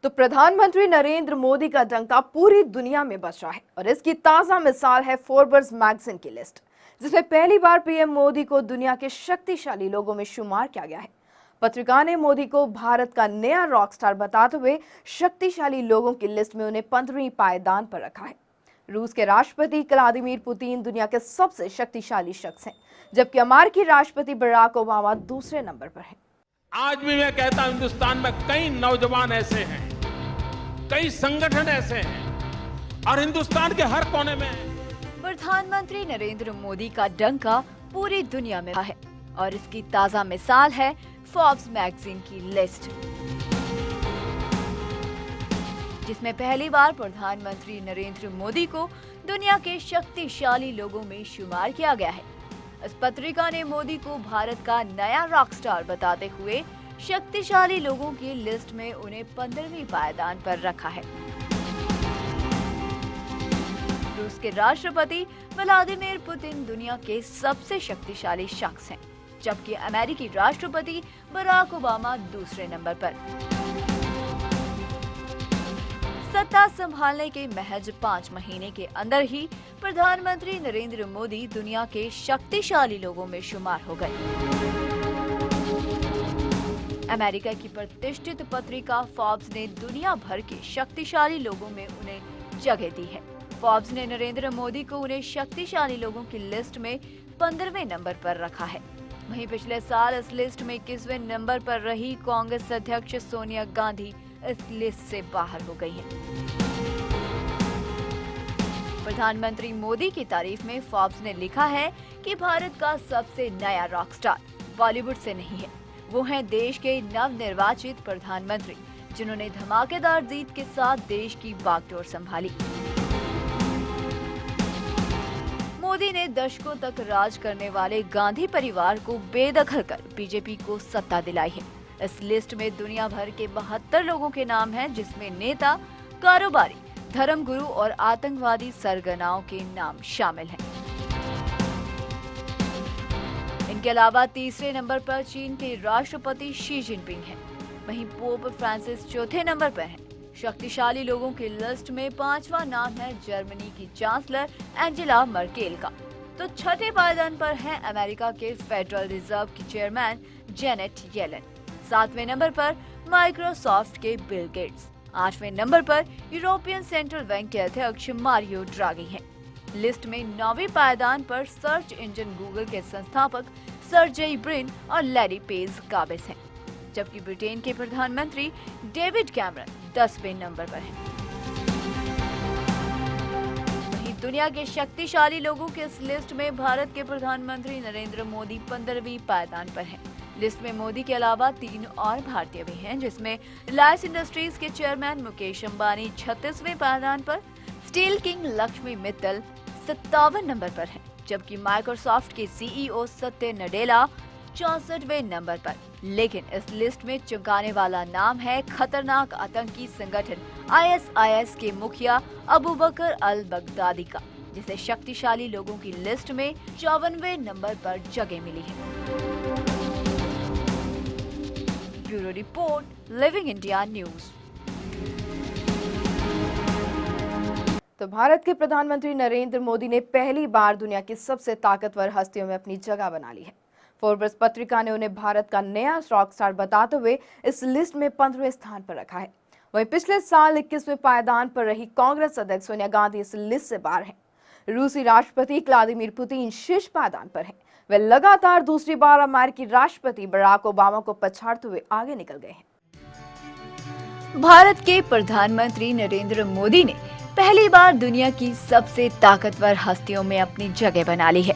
तो प्रधानमंत्री नरेंद्र मोदी का डंका पूरी दुनिया में बज रहा है और इसकी ताजा मिसाल है फोर्ब्स मैगजीन की लिस्ट, जिसमें पहली बार पीएम मोदी को दुनिया के शक्तिशाली लोगों में शुमार किया गया है। पत्रिका ने मोदी को भारत का नया रॉक स्टार बताते हुए शक्तिशाली लोगों की लिस्ट में उन्हें 15वीं पायदान पर रखा है। रूस के राष्ट्रपति व्लादिमीर पुतिन दुनिया के सबसे शक्तिशाली शख्स हैं, जबकि अमेरिकी राष्ट्रपति बराक ओबामा दूसरे नंबर पर हैं। आज भी मैं कहता हूं, हिंदुस्तान में कई नौजवान ऐसे हैं, कई संगठन ऐसे हैं और हिंदुस्तान के हर कोने में प्रधानमंत्री नरेंद्र मोदी का डंका पूरी दुनिया में है और इसकी ताजा मिसाल है फोर्ब्स मैगजीन की लिस्ट, जिसमें पहली बार प्रधानमंत्री नरेंद्र मोदी को दुनिया के शक्तिशाली लोगों में शुमार किया गया है। इस पत्रिका ने मोदी को भारत का नया रॉक स्टार बताते हुए शक्तिशाली लोगों की लिस्ट में उन्हें 15वीं पायदान पर रखा है। रूस के राष्ट्रपति व्लादिमीर पुतिन दुनिया के सबसे शक्तिशाली शख्स हैं, जबकि अमेरिकी राष्ट्रपति बराक ओबामा दूसरे नंबर पर। सत्ता संभालने के महज 5 महीने के अंदर ही प्रधानमंत्री नरेंद्र मोदी दुनिया के शक्तिशाली लोगों में शुमार हो गए। अमेरिका की प्रतिष्ठित पत्रिका फोर्ब्स ने दुनिया भर के शक्तिशाली लोगों में उन्हें जगह दी है। फोर्ब्स ने नरेंद्र मोदी को उन्हें शक्तिशाली लोगों की लिस्ट में 15वें नंबर पर रखा है। वहीं पिछले साल इस लिस्ट में 21वें नंबर पर रही कांग्रेस अध्यक्ष सोनिया गांधी इस लिस्ट से बाहर हो गई हैं। प्रधानमंत्री मोदी की तारीफ में फोर्ब्स ने लिखा है कि भारत का सबसे नया रॉक स्टार बॉलीवुड से नहीं है, वो हैं देश के नवनिर्वाचित प्रधानमंत्री, जिन्होंने धमाकेदार जीत के साथ देश की बागडोर संभाली। मोदी ने दशकों तक राज करने वाले गांधी परिवार को बेदखल कर बीजेपी को सत्ता दिलाई है। इस लिस्ट में दुनिया भर के 72 लोगों के नाम हैं, जिसमें नेता, कारोबारी, धर्मगुरु और आतंकवादी सरगनाओं के नाम शामिल हैं। इनके अलावा तीसरे नंबर पर चीन के राष्ट्रपति शी जिनपिंग हैं। वहीं पोप फ्रांसिस चौथे नंबर पर हैं। शक्तिशाली लोगों की लिस्ट में 5वां नाम है जर्मनी की चांसलर एंजेला मर्केल का। तो छठे पायदान पर हैं अमेरिका के फेडरल रिजर्व की चेयरमैन जेनेट येलेन। 7वें नंबर पर माइक्रोसॉफ्ट के बिल गेट्स। 8वें नंबर पर यूरोपियन सेंट्रल बैंक के अध्यक्ष मारियो ड्रागी हैं। लिस्ट में 9वीं पायदान पर सर्च इंजन गूगल के संस्थापक सर्जेई ब्रिन और लैरी पेज काबिज हैं, जबकि ब्रिटेन के प्रधानमंत्री डेविड कैमरन 10वें नंबर पर हैं। वहीं दुनिया के शक्तिशाली लोगों के इस लिस्ट में भारत के प्रधानमंत्री नरेंद्र मोदी 15वीं पायदान पर हैं। लिस्ट में मोदी के अलावा 3 और भारतीय भी हैं, जिसमें रिलायंस इंडस्ट्रीज के चेयरमैन मुकेश अंबानी 36वें पायदान पर, steel king Lakshmi Mittal 57 number पर हैं, जबकि माइक्रोसॉफ्ट के सीईओ सत्य नडेला 64वें नंबर पर। लेकिन इस लिस्ट में चौंकाने वाला नाम है खतरनाक आतंकी संगठन ISIS के मुखिया अबू बकर अल बगदादी का, जिसे शक्तिशाली लोगों की लिस्ट में 54वें नंबर पर जगह मिली है। Bureau report, living India news. तो भारत के प्रधानमंत्री नरेंद्र मोदी ने पहली बार दुनिया की सबसे ताकतवर हस्तियों में अपनी जगह बना ली है। फोर्ब्स पत्रिका ने उन्हें भारत का नया रॉक स्टार बताते हुए इस लिस्ट में 15वें स्थान पर रखा है। वहीं पिछले साल 21वें पायदान पर रही कांग्रेस अध्यक्ष सोनिया गांधी इस लिस्ट से बाहर हैं। रूसी राष्ट्रपति व्लादिमीर पुतिन शीर्ष पायदान पर हैं। वे लगातार दूसरी बार अमेरिकी राष्ट्रपति बराक ओबामा को पछाड़ते हुए आगे निकल गए हैं। भारत के प्रधानमंत्री नरेंद्र मोदी ने पहली बार दुनिया की सबसे ताकतवर हस्तियों में अपनी जगह बना ली है।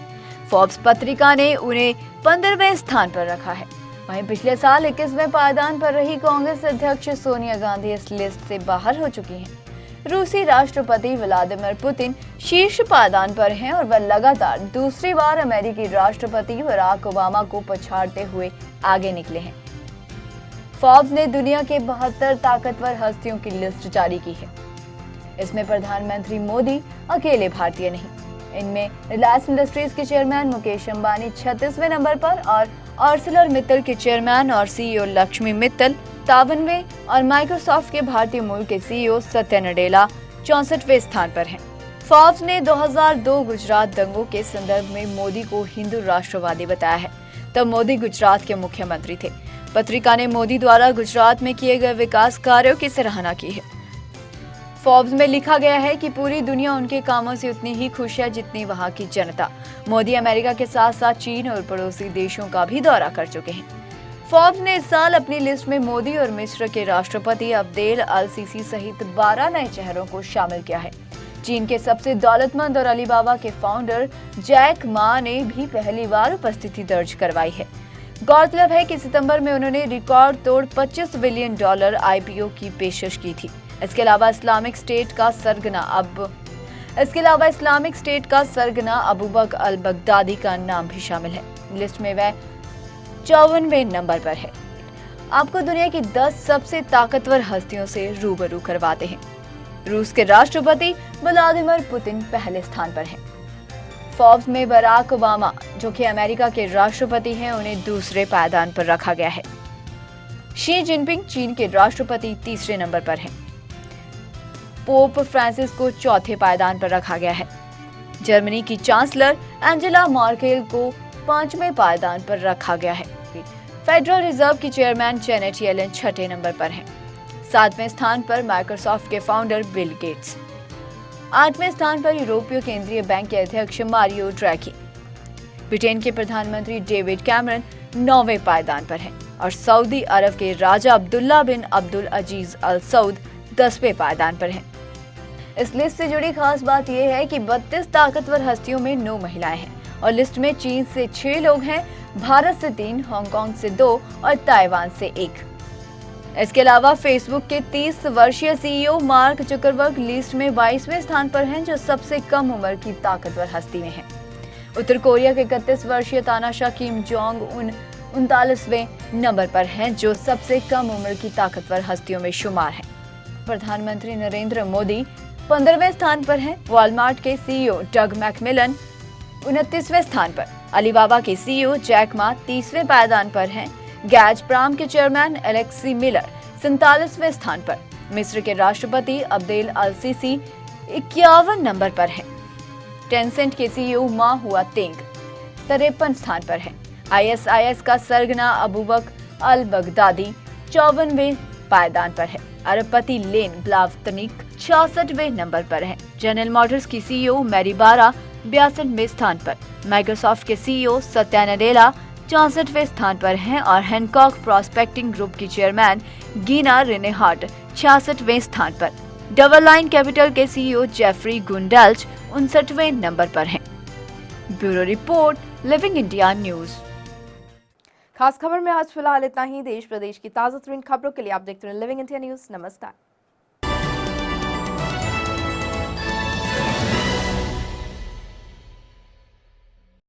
फोर्ब्स पत्रिका ने उन्हें 15वें स्थान पर रखा है। वहीं पिछले साल 21वें पायदान पर रही कांग्रेस अध्यक्ष सोनिया गांधी इस लिस्ट से बाहर हो चुकी हैं। रूसी राष्ट्रपति व्लादिमीर पुतिन शीर्ष पायदान पर हैं और वह लगातार दूसरी बार अमेरिकी राष्ट्रपति बराक ओबामा को पछाड़ते हुए आगे निकले हैं। फोर्ब्स ने दुनिया के 72 ताकतवर हस्तियों की लिस्ट जारी की है। इसमें प्रधानमंत्री मोदी अकेले भारतीय नहीं, इनमें रिलायंस इंडस्ट्रीज के चेयरमैन मुकेश अंबानी 36वें नंबर पर और आर्सेलर मित्तल के चेयरमैन और सीईओ लक्ष्मी मित्तल 57वें और माइक्रोसॉफ्ट के भारतीय मूल के सीईओ सत्या नडेला 64वें स्थान पर हैं। फोर्ब्स ने 2002 गुजरात दंगों के संदर्भ में मोदी को हिंदू राष्ट्रवादी बताया है। तब मोदी गुजरात के मुख्यमंत्री थे। पत्रिका ने मोदी द्वारा गुजरात में किए गए विकास कार्यों की सराहना की है। फोर्ब्स में लिखा गया है कि पूरी दुनिया उनके कामों से उतनी ही खुश है जितनी वहां की जनता। मोदी अमेरिका के साथ साथ चीन और पड़ोसी देशों का भी दौरा कर चुके हैं। फोर्ब्स ने इस साल अपनी लिस्ट में मोदी और मिस्र के राष्ट्रपति अब्देल अल सीसी सहित 12 नए चेहरों को शामिल किया है। चीन के सबसे दौलतमंद और अलीबाबा के फाउंडर जैक मा ने भी पहली बार उपस्थिति दर्ज करवाई है। गौरतलब है कि सितंबर में उन्होंने रिकॉर्ड तोड़ $25 बिलियन IPO की पेशकश की थी। इसके अलावा इस्लामिक स्टेट का सरगना अबू बकर अल बगदादी का नाम भी शामिल है। लिस्ट में वह 54वें नंबर पर है। आपको दुनिया की 10 सबसे ताकतवर हस्तियों से रूबरू करवाते हैं। रूस के राष्ट्रपति व्लादिमीर पुतिन पहले स्थान पर हैं। फोर्ब्स में बराक ओबामा, जो कि अमेरिका के राष्ट्रपति हैं, उन्हें दूसरे पायदान पर रखा गया है। शी जिनपिंग, चीन के राष्ट्रपति, तीसरे नंबर पर हैं। पोप फ्रांसिस को चौथे पायदान पर रखा गया है। जर्मनी की चांसलर एंजेला मर्केल को 5वें पायदान पर रखा गया है। फेडरल रिजर्व की चेयरमैन जेनेट येलेन 6ठे नंबर पर हैं। 7वें स्थान पर माइक्रोसॉफ्ट के फाउंडर बिल गेट्स। 8वें स्थान पर यूरोपीय केंद्रीय बैंक के अध्यक्ष मारियो ड्रैगी। ब्रिटेन के प्रधानमंत्री डेविड कैमरन 9वें पायदान पर हैं और सऊदी अरब के राजा अब्दुल्ला बिन अब्दुल अजीज अल सऊद 10वें पायदान पर हैं। इस लिस्ट से जुड़ी खास बात यह है कि 32 ताकतवर हस्तियों में 9 महिलाएं हैं और लिस्ट में चीन से 6 लोग हैं, भारत से 3, हांगकांग से 2 और ताइवान से 1। इसके अलावा फेसबुक के 30 वर्षीय सीईओ मार्क जुकरबर्ग लिस्ट में 22वें स्थान पर हैं, जो सबसे कम उम्र की ताकतवर हस्ती में हैं। उत्तर कोरिया के 31 वर्षीय तानाशाह किम जोंग उन 39वें नंबर पर हैं, जो सबसे कम उम्र की ताकतवर हस्तियों में शुमार हैं। प्रधानमंत्री नरेंद्र मोदी 15वें स्थान पर हैं। वॉलमार्ट के सीईओ डग मैकमिलन 29वें स्थान पर। अलीबाबा के सीईओ जैक मा 30वें पायदान पर हैं। गैजप्राम के चेयरमैन एलेक्सी मिलर 47वें स्थान पर। मिस्र के राष्ट्रपति अब्देल अल सीसी 51 नंबर पर हैं। टेंसेंट के सीईओ मा हुआतेंग 53 स्थान पर हैं। ISIS का सरगना अबू बकर अल बगदादी 54वें पायदान पर है। अरबपति लेन ब्लावतनिक 66वें नंबर पर हैं। जनरल मोटर्स की सीईओ मैरी बारा 62वें स्थान पर। माइक्रोसॉफ्ट के सीईओ सत्या नडेला 64वें स्थान पर हैं और हैनकॉक प्रोस्पेक्टिंग ग्रुप की चेयरमैन गीना रेनेहार्ट 66वें स्थान पर। डबल लाइन कैपिटल के सीईओ जेफरी गुंडेल्च 59वें नंबर पर हैं। Bureau report, living India news. खास खबर में आज फिलहाल इतना ही। देश प्रदेश की ताजा तरीन खबरों के लिए आप देखते रहे लिविंग इंडिया न्यूज। नमस्कार।